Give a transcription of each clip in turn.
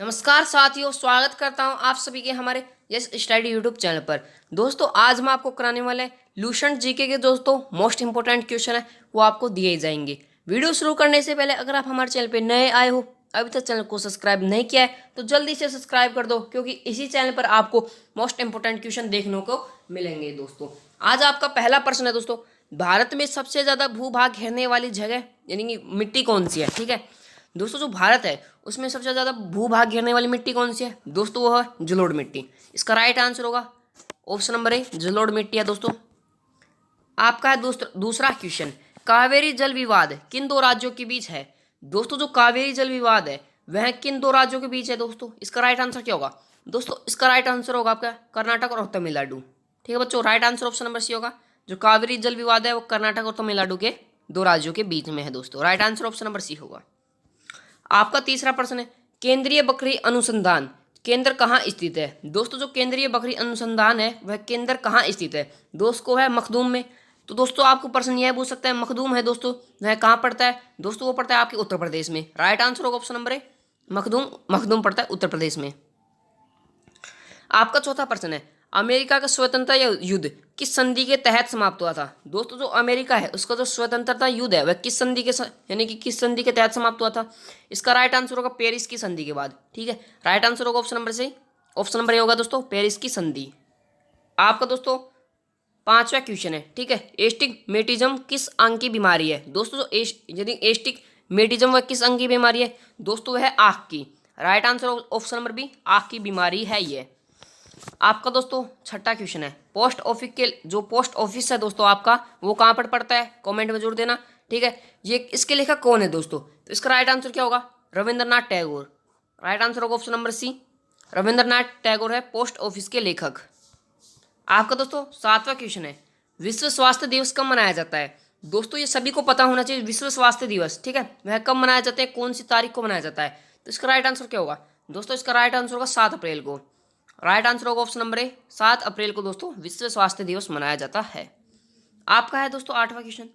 नमस्कार साथियों, स्वागत करता हूं आप सभी के हमारे यस स्टडी यूट्यूब चैनल पर। दोस्तों आज मैं आपको कराने वाले लूसेंट जीके के दोस्तों मोस्ट इंपोर्टेंट क्वेश्चन है वो आपको दिए जाएंगे। वीडियो शुरू करने से पहले अगर आप हमारे चैनल पर नए आए हो, अभी तक चैनल को सब्सक्राइब नहीं किया है तो जल्दी से सब्सक्राइब कर दो, क्योंकि इसी चैनल पर आपको मोस्ट इंपोर्टेंट क्वेश्चन देखने को मिलेंगे। दोस्तों आज आपका पहला प्रश्न है दोस्तों, भारत में सबसे ज़्यादा भूभाग घेरने वाली जगह यानी कि मिट्टी कौन सी है। ठीक है दोस्तों, जो भारत है उसमें सबसे ज़्यादा भूभाग घेरने वाली मिट्टी कौन सी है दोस्तों, वो है जलोढ़ मिट्टी। इसका राइट आंसर होगा ऑप्शन नंबर ए, जलोढ़ मिट्टी है। दोस्तों आपका है दूसरा क्वेश्चन, कावेरी जल विवाद किन दो राज्यों के बीच है। दोस्तों जो कावेरी जल विवाद है वह किन दो राज्यों के बीच है दोस्तों, इसका राइट आंसर क्या होगा दोस्तों, इसका राइट आंसर होगा आपका कर्नाटक और तमिलनाडु। ठीक है बच्चों, right answer option number C होगा। जो कावेरी जल विवाद है वो कर्नाटक और तमिलनाडु के दो राज्यों के बीच में है दोस्तों, right answer option number C होगा। आपका तीसरा प्रश्न है, केंद्रीय बकरी अनुसंधान केंद्र कहाँ स्थित है। दोस्तों जो केंद्रीय बकरी अनुसंधान है वह केंद्र कहाँ स्थित है दोस्तों, है मखदूम में। तो दोस्तों आपको प्रश्न यह पूछ सकता है, मखदूम है दोस्तों, वह कहाँ पड़ता है दोस्तों, वो पड़ता है आपके उत्तर प्रदेश में। राइट आंसर होगा ऑप्शन नंबर ए, मखदूम पड़ता है उत्तर प्रदेश में। आपका चौथा प्रश्न है, अमेरिका का स्वतंत्रता युद्ध किस संधि के तहत समाप्त हुआ था। दोस्तों जो अमेरिका है उसका जो स्वतंत्रता युद्ध है वह किस संधि के यानी कि किस संधि के तहत समाप्त हुआ था। इसका राइट आंसर होगा पेरिस की संधि के बाद। ठीक है, राइट आंसर होगा ऑप्शन नंबर से, ऑप्शन नंबर ए होगा दोस्तों, पेरिस की संधि। आपका दोस्तों पांचवा क्वेश्चन है, ठीक है, एस्टिगमेटिज्म किस अंग की बीमारी है। दोस्तों जो यदि एस्टिगमेटिज्म वह किस अंग की बीमारी है दोस्तों, वह है आँख की। Right answer option number B, आँख की बीमारी है ये। आपका दोस्तों छठा क्वेश्चन है, पोस्ट ऑफिस है दोस्तों आपका, वो कहाँ पर पड़ता है, कमेंट में जोड़ देना। ठीक है, ये इसके लेखक कौन है दोस्तों, तो इसका राइट आंसर क्या होगा, रविंद्रनाथ टैगोर। राइट आंसर होगा option number C, Rabindranath Tagore है पोस्ट ऑफिस के लेखक। आपका दोस्तों सातवां क्वेश्चन है, विश्व स्वास्थ्य दिवस कब मनाया जाता है। दोस्तों ये सभी को पता होना चाहिए, विश्व स्वास्थ्य दिवस, ठीक है, वह कब मनाया जाता है, कौन सी तारीख को मनाया जाता है। तो इसका राइट आंसर क्या होगा दोस्तों, इसका राइट आंसर होगा 7 अप्रैल को। राइट आंसर होगा ऑप्शन नंबर ए, 7 अप्रैल को दोस्तों विश्व स्वास्थ्य दिवस मनाया जाता है। आपका है दोस्तों आठवां क्वेश्चन,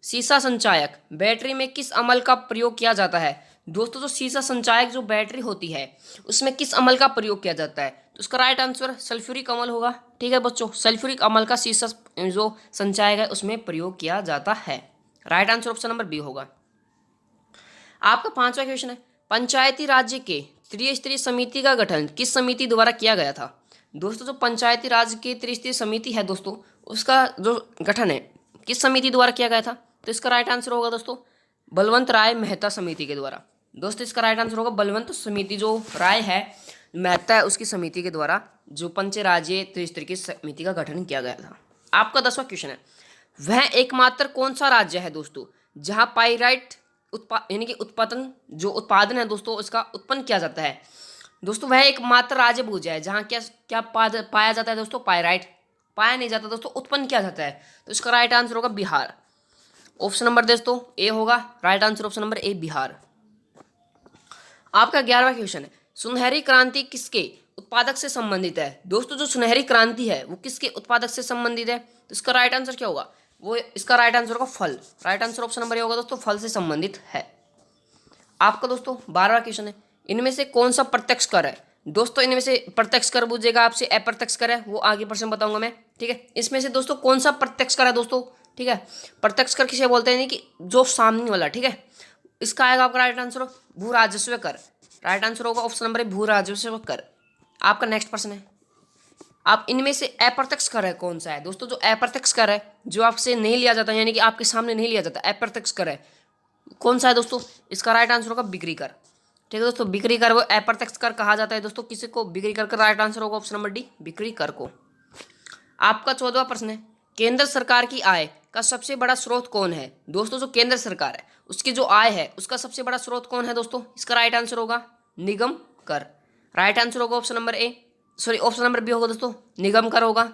सीसा संचायक बैटरी में किस अमल का प्रयोग किया जाता है। दोस्तों जो सीसा संचायक जो बैटरी होती है उसमें किस अमल का प्रयोग किया जाता है, तो उसका राइट आंसर सल्फ्यूरिक अमल होगा। ठीक है बच्चों, सल्फ्यूरिक अमल का सीसा जो संचायक है उसमें प्रयोग किया जाता है। Right answer option number B होगा। आपका पांचवा क्वेश्चन है, पंचायती राज्य के त्रिस्तरीय समिति का गठन किस समिति द्वारा किया गया था। दोस्तों जो पंचायती राज की त्रिस्तरीय समिति है दोस्तों, उसका जो गठन है किस समिति द्वारा किया गया था, तो इसका राइट आंसर होगा दोस्तों बलवंत राय मेहता समिति के द्वारा। दोस्तों इसका राइट आंसर होगा बलवंत समिति जो राय है मेहता है उसकी समिति के द्वारा जो पंचराज्यीय त्रिस्तरीय समिति का गठन किया गया था। आपका 10वां क्वेश्चन है, वह एकमात्र कौन सा राज्य है दोस्तों जहाँ पाइराइट यानी कि उत्पादन है दोस्तों इसका उत्पन्न किया जाता है। दोस्तों वह एकमात्र राज्य भूज है जहाँ क्या क्या पाया जाता है दोस्तों, पाइराइट पाया नहीं जाता दोस्तों, उत्पन्न किया जाता है। तो इसका राइट आंसर होगा बिहार। ऑप्शन नंबर दोस्तों ए होगा, राइट आंसर ऑप्शन नंबर ए बिहार। आपका 11वां क्वेश्चन है, सुनहरी क्रांति किसके उत्पादक से संबंधित है। दोस्तों जो सुनहरी क्रांति है वो किसके उत्पादक से संबंधित है, तो इसका राइट आंसर क्या होगा, वो इसका राइट आंसर होगा फल। राइट आंसर ऑप्शन नंबर ए होगा दोस्तों, फल से संबंधित है। आपका दोस्तों 12वां क्वेश्चन है, इनमें से कौन सा प्रत्यक्ष कर है। दोस्तों इनमें से प्रत्यक्ष कर पूछेगा आपसे, अप्रत्यक्ष कर है वो आगे प्रश्न बताऊंगा मैं। ठीक है, इसमें से दोस्तों कौन सा प्रत्यक्ष कर है दोस्तों, ठीक है, प्रत्यक्ष कर किसे बोलते हैं कि जो सामने वाला। ठीक है, इसका आएगा आपका राइट आंसर भू राजस्व कर। राइट आंसर होगा ऑप्शन नंबर ए भू राजस्व कर। आपका नेक्स्ट प्रश्न है, आप इनमें से अप्रत्यक्ष कर है कौन सा है। दोस्तों जो अप्रत्यक्ष कर है जो आपसे नहीं लिया जाता यानी कि आपके सामने नहीं लिया जाता, अप्रत्यक्ष कर है कौन सा है दोस्तों, इसका राइट आंसर होगा बिक्री कर। ठीक है दोस्तों, बिक्री कर वो अप्रत्यक्ष कर कहा जाता है दोस्तों किसी को, बिक्री कर का राइट आंसर होगा ऑप्शन नंबर डी, बिक्री कर को। आपका 14वां प्रश्न है, केंद्र सरकार की आय का सबसे बड़ा स्रोत कौन है। दोस्तों जो केंद्र सरकार है उसकी जो आय है उसका सबसे बड़ा स्रोत कौन है दोस्तों, इसका राइट आंसर होगा निगम कर। राइट आंसर होगा option number A, sorry option number B होगा दोस्तों, निगम कर होगा।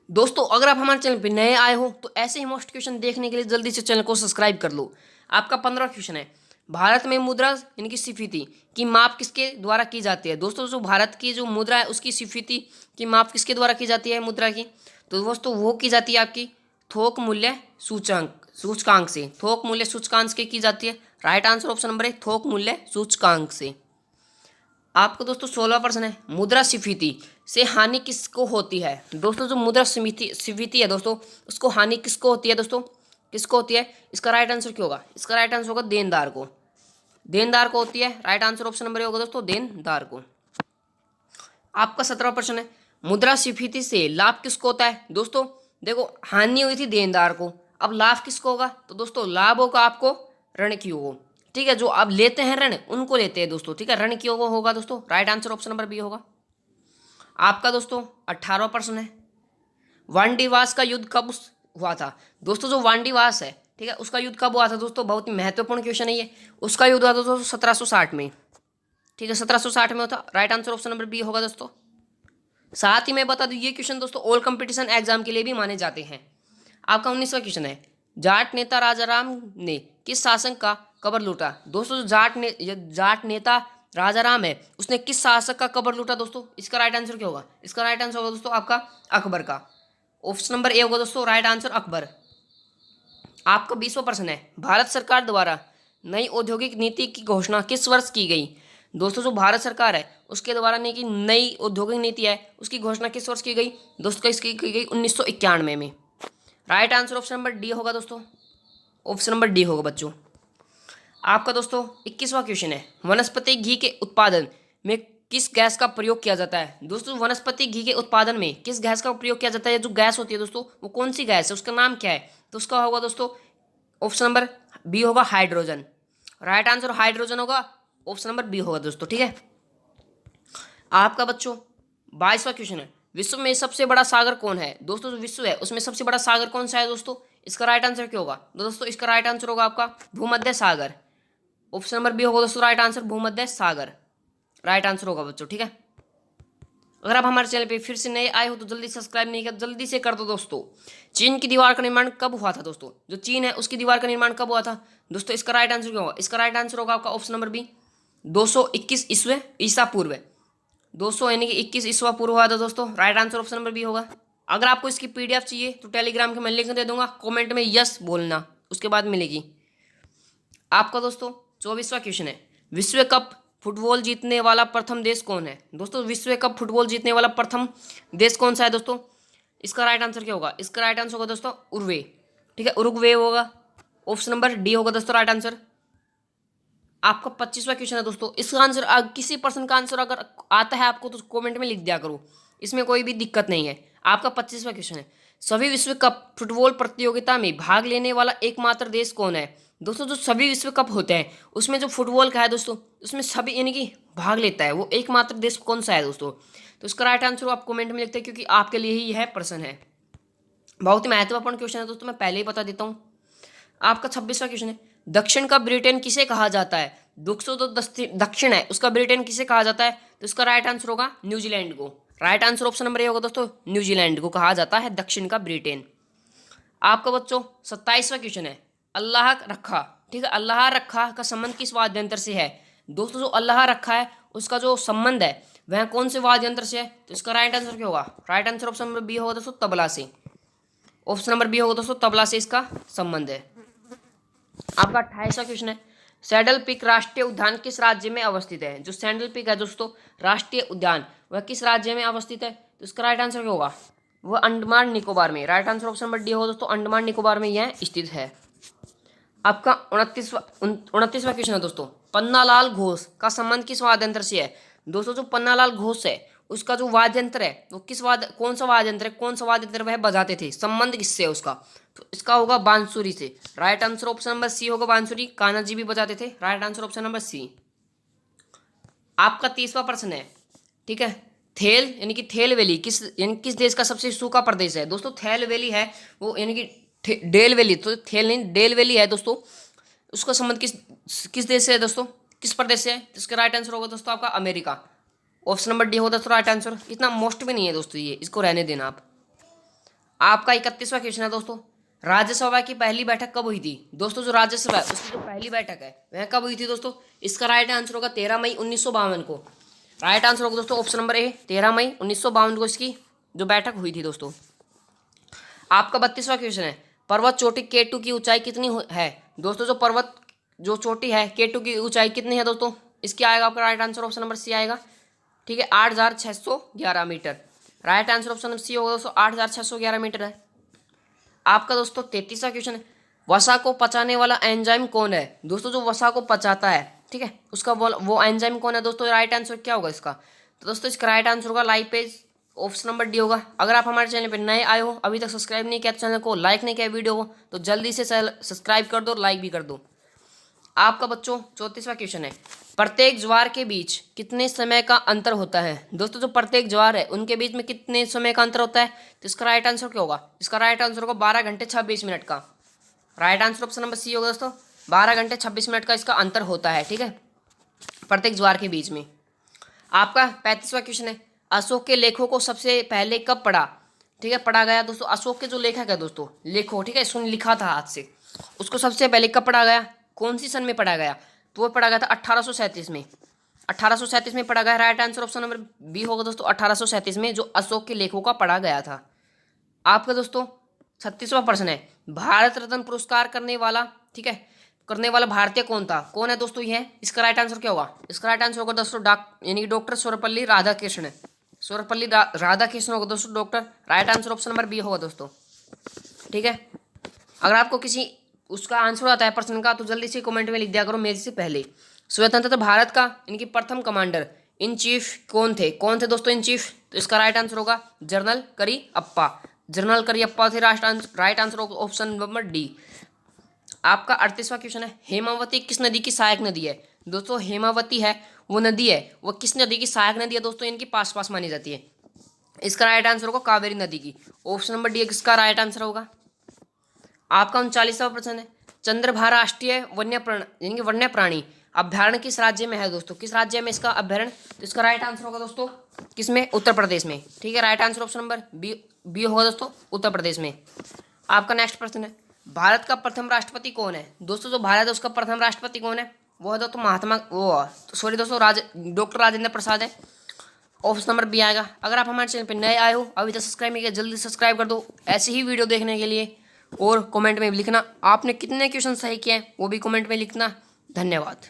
दोस्तों अगर आप हमारे चैनल पर नए आए हो तो ऐसे ही मोस्ट क्वेश्चन देखने के लिए जल्दी से चैनल को सब्सक्राइब कर लो। आपका 15वां क्वेश्चन है, भारत में मुद्रा यानी कि स्फीति की माप किसके द्वारा की जाती है। दोस्तों जो भारत की जो मुद्रा है उसकी स्फीति की माप किसके द्वारा की जाती है मुद्रा की, तो दोस्तों वो की जाती है आपकी थोक मूल्य सूचकांक से, थोक मूल्य सूचकांक से की जाती है। राइट आंसर ऑप्शन नंबर है थोक मूल्य सूचकांक से। आपको दोस्तों 16वां प्रश्न है, मुद्रास्फीति से हानि किसको होती है। दोस्तों जो मुद्रास्फीति है दोस्तों, उसको हानि किसको होती है दोस्तों, किसको होती है। इसका राइट आंसर क्या होगा, इसका राइट आंसर होगा देनदार को, देनदार को होती है। राइट आंसर ऑप्शन नंबर ए होगा दोस्तों, देनदार को। आपका 17वां प्रश्न है, मुद्रास्फीति से लाभ किसको होता है। दोस्तों देखो हानि हुई थी देनदार को, अब लाभ किसको होगा, तो दोस्तों लाभ होगा आपको ऋण की हो, ठीक है, जो आप लेते हैं ऋण उनको लेते हैं दोस्तों, ठीक है, ऋण की होगा दोस्तों। Right answer option number B होगा। आपका दोस्तों 18वां प्रश्न है, वांडीवास का युद्ध कब हुआ था। दोस्तों जो वांडीवास है, ठीक है, उसका युद्ध कब हुआ था दोस्तों, बहुत ही महत्वपूर्ण क्वेश्चन है ये। उसका युद्ध हुआ था दोस्तों 1760 में, ठीक है, 1760 में होता। Right answer option number B होगा दोस्तों। साथ ही मैं बता दूं ये क्वेश्चन दोस्तों ऑल कंपटीशन एग्जाम के लिए भी माने जाते हैं। आपका 19वां क्वेश्चन है, जाट नेता राजाराम ने किस शासक का कब्र लूटा। दोस्तों जो जाट नेता राजाराम है उसने किस शासक का कब्र लूटा दोस्तों, इसका राइट आंसर क्या होगा, इसका राइट आंसर होगा दोस्तों आपका अकबर का। ऑप्शन नंबर ए होगा दोस्तों राइट आंसर अकबर। आपका 20वां प्रश्न है, भारत सरकार द्वारा नई औद्योगिक नीति की घोषणा किस वर्ष की गई। दोस्तों जो भारत सरकार है उसके द्वारा नई औद्योगिक नीति है उसकी घोषणा किस वर्ष की गई दोस्तों, इसकी की गई 1991 में। Right answer option number D होगा दोस्तों, ऑप्शन नंबर डी होगा बच्चों। आपका दोस्तों 21वां क्वेश्चन है, वनस्पति घी के उत्पादन में किस गैस का प्रयोग किया जाता है। दोस्तों वनस्पति घी के उत्पादन में किस गैस का प्रयोग किया जाता है, जो गैस होती है दोस्तों वो कौन सी गैस है, उसका नाम क्या है, तो उसका होगा दोस्तों ऑप्शन नंबर बी होगा हाइड्रोजन। राइट आंसर हाइड्रोजन होगा, ऑप्शन नंबर बी होगा दोस्तों, ठीक है। आपका बच्चों 22वां क्वेश्चन है, विश्व में सबसे बड़ा सागर कौन है। दोस्तों जो विश्व है उसमें सबसे बड़ा सागर कौन सा है दोस्तों, इसका राइट आंसर क्या होगा दोस्तों, इसका राइट आंसर होगा आपका भूमध्य सागर। ऑप्शन नंबर बी होगा दोस्तों राइट आंसर भूमध्य सागर, राइट आंसर होगा बच्चों, ठीक है। अगर आप हमारे चैनल पे फिर से नए आए हो तो जल्दी सब्सक्राइब नहीं किया जल्दी से कर दो दोस्तों। चीन की दीवार का निर्माण कब हुआ था दोस्तों, जो चीन है उसकी दीवार का निर्माण कब हुआ था दोस्तों, इसका राइट आंसर क्या होगा, इसका राइट आंसर होगा आपका ऑप्शन नंबर बी 221 ईसा पूर्व, 200 यानी कि 21 ईसा पूर्व हुआ था दोस्तों। Right answer option number B होगा। अगर आपको इसकी पीडीएफ चाहिए तो टेलीग्राम के मैं लिंक दे दूंगा, कमेंट में यस बोलना, उसके बाद मिलेगी। आपका दोस्तों 24वां क्वेश्चन है, विश्व कप फुटबॉल जीतने वाला प्रथम देश कौन है। दोस्तों विश्व कप फुटबॉल जीतने वाला प्रथम देश कौन सा है दोस्तों, इसका राइट आंसर क्या होगा, इसका राइट आंसर होगा दोस्तों उरुग्वे, ठीक है, उरुग्वे होगा। ऑप्शन नंबर डी होगा दोस्तों राइट आंसर। आपका 25वां क्वेश्चन है दोस्तों, इसका आंसर किसी पर्सन का आंसर अगर आता है आपको तो कमेंट में लिख दिया करो, इसमें कोई भी दिक्कत नहीं है। आपका 25वां क्वेश्चन है, सभी विश्व कप फुटबॉल प्रतियोगिता में भाग लेने वाला एकमात्र देश कौन है। दोस्तों जो सभी विश्व कप होते हैं उसमें जो फुटबॉल का है दोस्तों उसमें सभी यानी कि भाग लेता है वो एकमात्र देश कौन सा है दोस्तों, तो इसका राइट आंसर आप कमेंट में लिखते हैं क्योंकि आपके लिए ही यह प्रश्न है। बहुत ही महत्वपूर्ण क्वेश्चन है दोस्तों, मैं पहले ही बता देता हूँ। आपका 26वां क्वेश्चन है, दक्षिण का ब्रिटेन किसे कहा जाता है। दोस्तों तो दक्षिण है उसका ब्रिटेन किसे कहा जाता है, तो इसका राइट आंसर होगा न्यूजीलैंड को। राइट आंसर ऑप्शन नंबर ए होगा दोस्तों, न्यूजीलैंड को कहा जाता है दक्षिण का ब्रिटेन। आपका बच्चों 27वां क्वेश्चन है, अल्लाह रखा, ठीक है, अल्लाह रखा का संबंध किस वाद्य यंत्र से है। दोस्तों जो अल्लाह रखा है उसका जो संबंध है वह कौन से वाद्य यंत्र से है, तो इसका राइट आंसर क्या होगा, right answer option number B होगा दोस्तों तबला से। ऑप्शन नंबर बी होगा दोस्तों तबला से इसका संबंध है। आपका 28वां क्वेश्चन है, सैडल पीक राष्ट्रीय उद्यान किस राज्य में अवस्थित है। जो सैडल पीक है दोस्तों राष्ट्रीय उद्यान वह किस राज्य में अवस्थित है, तो इसका राइट आंसर क्या होगा, वह अंडमान निकोबार में। Right answer option number D होगा दोस्तों, अंडमान निकोबार में यह स्थित है। आपका 29वां क्वेश्चन है दोस्तों, पन्नालाल घोष का संबंध किस वाद्य यंत्र से है। दोस्तों जो पन्नालाल घोष है उसका जो वाद्य यंत्र है वो कौन सा वाद्य यंत्र है, कौन सा वाद्य यंत्र वह बजाते थे, संबंध किससे है उसका, तो इसका होगा बांसुरी से। Right answer option number C होगा बांसुरी, कान्हा जी भी बजाते थे। Right answer option number C. आपका 30वां प्रश्न है, ठीक है, थेल यानी कि थेल वैली किस देश का सबसे सूखा प्रदेश है। दोस्तों थेल वैली है वो यानी कि डेल वैली, तो थेल नहीं डेल वैली है दोस्तों, उसका संबंध किस देश से है दोस्तों, किस प्रदेश से है, तो इसका राइट आंसर होगा दोस्तों आपका अमेरिका। ऑप्शन नंबर डी होगा दोस्तों राइट आंसर। इतना मोस्ट भी नहीं है दोस्तों ये, इसको रहने देना आप। आपका 31वां क्वेश्चन है दोस्तों, राज्यसभा की पहली बैठक कब हुई थी। दोस्तों जो राज्यसभा है उसकी जो पहली बैठक है वह कब हुई थी दोस्तों, इसका राइट आंसर होगा 13 मई 1952 को। राइट आंसर होगा दोस्तों ऑप्शन नंबर ए 13 मई 1952 को इसकी जो बैठक हुई थी दोस्तों। आपका 32वां क्वेश्चन है, पर्वत चोटी K2 की ऊंचाई कितनी है। दोस्तों जो पर्वत जो चोटी है K2 की ऊंचाई कितनी है दोस्तों, इसकी आएगा आपका right answer option number C आएगा। ठीक है, 8,611 मीटर। Right answer option number C होगा दोस्तों, 8,611 मीटर है। आपका दोस्तों 33वां क्वेश्चन है, वसा को पचाने वाला एंजाइम कौन है? दोस्तों जो वसा को पचाता है, ठीक है, उसका वो एंजाइम कौन है दोस्तों? राइट आंसर क्या होगा इसका? तो दोस्तों इसका राइट आंसर होगा लाइपेज, ऑप्शन नंबर डी होगा। अगर आप हमारे चैनल पर नए आए हो, अभी तक सब्सक्राइब नहीं किया चैनल को, लाइक नहीं किया वीडियो को, तो जल्दी से सब्सक्राइब कर दो, लाइक भी कर दो। आपका बच्चों 34वां क्वेश्चन है, प्रत्येक ज्वार के बीच कितने समय का अंतर होता है? दोस्तों जो प्रत्येक ज्वार है उनके बीच में कितने समय का अंतर होता है? तो इसका राइट आंसर क्या होगा? इसका राइट आंसर होगा 12 घंटे 26 मिनट का। Right answer option number C होगा दोस्तों, 12 घंटे 26 मिनट का इसका अंतर होता है। ठीक है, प्रत्येक ज्वार के बीच में। आपका 35वां क्वेश्चन है, अशोक के लेखों को सबसे पहले कब पढ़ा? ठीक है, पढ़ा गया दोस्तों। अशोक के जो लेखक है दोस्तों, लेखो, ठीक है, इसने लिखा था हाथ से, उसको सबसे पहले कब पढ़ा गया? कौन सी सन में पढ़ा गया? तो वो पढ़ा गया था 1837 में। 1837 में पढ़ा गया। Right answer option number B होगा दोस्तों, 1837 में जो अशोक के लेखों का पढ़ा गया था। आपका दोस्तों 36वां प्रश्न है, भारत रत्न पुरस्कार करने वाला, ठीक है, करने वाला भारतीय कौन था? कौन है दोस्तों ये? इसका राइट आंसर क्या होगा? इसका राइट आंसर होगा दोस्तों यानी डॉक्टर सर्वपल्ली राधाकृष्ण। सर्वपल्ली राधाकृष्ण होगा दोस्तों doctor. Right answer option number B होगा दोस्तों। ठीक है, अगर आपको किसी उसका आंसर आता है प्रश्न का तो जल्दी से कमेंट में लिख दिया करो मेरे से पहले। स्वतंत्रता भारत का इनकी प्रथम कमांडर इन चीफ कौन थे? कौन थे दोस्तों इन चीफ? तो इसका राइट आंसर होगा जनरल करियप्पा। जनरल करियप्पा थे right answer option number D. आपका 38वां क्वेश्चन है, हेमावती किस नदी की सहायक नदी है? दोस्तों हेमावती है वो नदी है, वो किस नदी की सहायक नदी है दोस्तों? इनकी पास पास मानी जाती है। इसका राइट आंसर होगा कावेरी नदी की। ऑप्शन नंबर डी किसका राइट आंसर होगा। आपका 39वां प्रश्न है, चंद्रभा राष्ट्रीय यानी कि वन्य प्राणी अभ्यारण्य किस राज्य में है दोस्तों? किस राज्य में इसका अभ्यारण्य? तो इसका राइट आंसर होगा दोस्तों किसमें? उत्तर प्रदेश में। ठीक है, right answer option number B होगा दोस्तों, उत्तर प्रदेश में। आपका नेक्स्ट प्रश्न है, भारत का प्रथम राष्ट्रपति कौन है? दोस्तों जो भारत है उसका प्रथम राष्ट्रपति कौन है? वो है दोस्तों डॉक्टर राजेंद्र प्रसाद है। ऑप्शन नंबर बी आएगा। अगर आप हमारे चैनल पर नए आए हो, अभी तक सब्सक्राइब नहीं किया, जल्दी सब्सक्राइब कर दो ऐसी ही वीडियो देखने के लिए। और कमेंट में लिखना आपने कितने क्वेश्चन सही किए हैं, वो भी कमेंट में लिखना। धन्यवाद।